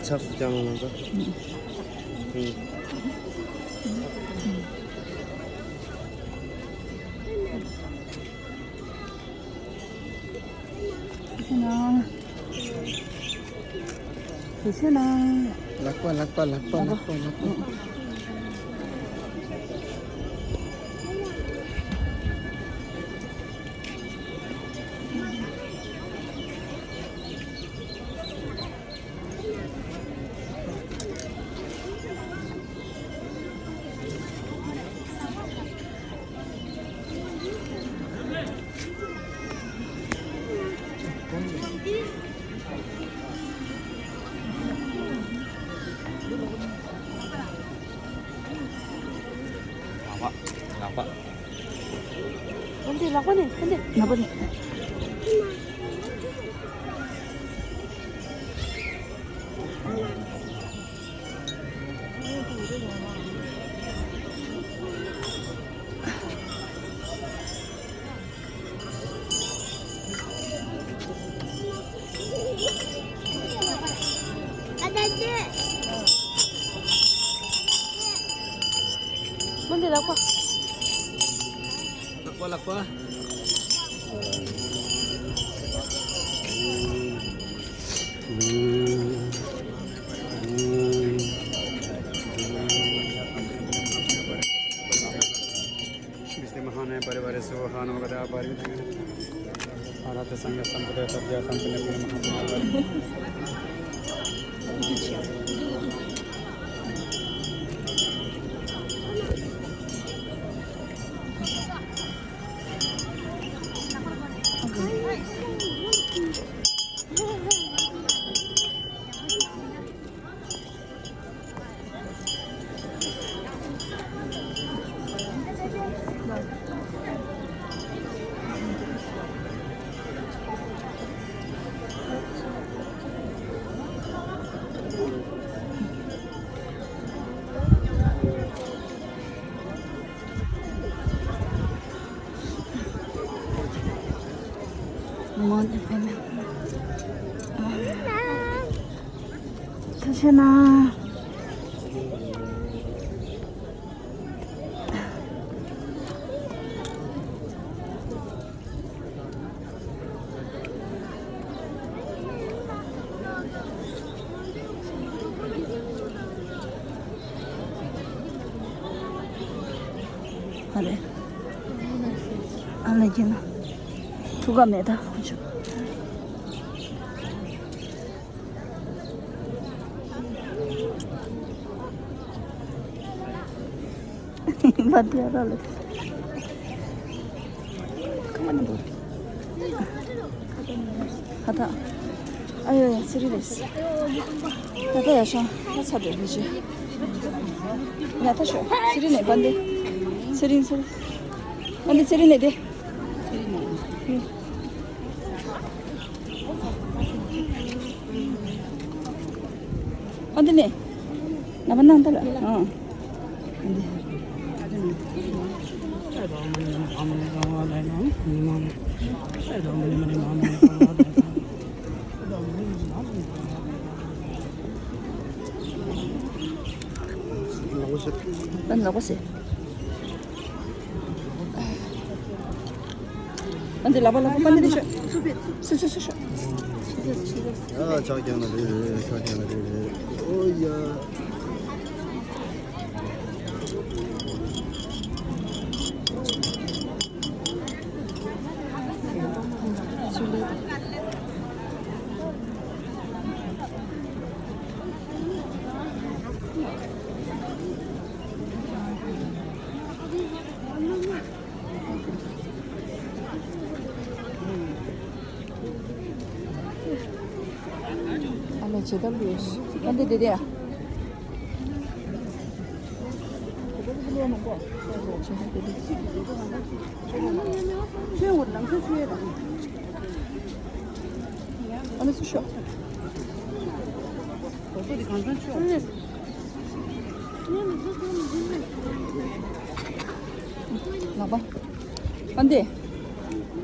차 구경하는 거? 응. 괜찮아. 괜찮아. 락바. 락바. 근데 나보네. 나보네. 뭔데 나봐. 락바. महान परिवार सुहान वगैरह भारत संघ संप्रदाय सभ्य कंपनी 뭔데 빼면. 괜찮아. 그래. 안 내기나. 누가 매다. 그죠? Matiara lagi. Kemana bu? Kata. Ayo ya, seri desu. Kata ya şu an. Nasıl adı bu şey? Ya taşı. Seri ne? Bende. Seri. Bende seri ne de? Bende ne? Naman nang tala. Ben 나갔어. 근데 라발라바 빨리 드셔. 수수. 아, 저기 하나 내려. 오야. 제달리였어. 근데 데데야. 수영을 낭서 수해라. 안에 수셔. 어디 간산 수영. 나봐. 안돼.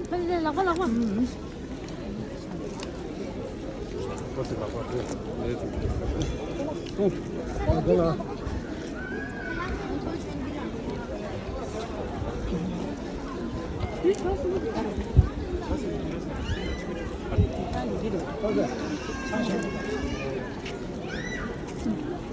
빨리 나가. 버스 가고 네. 내가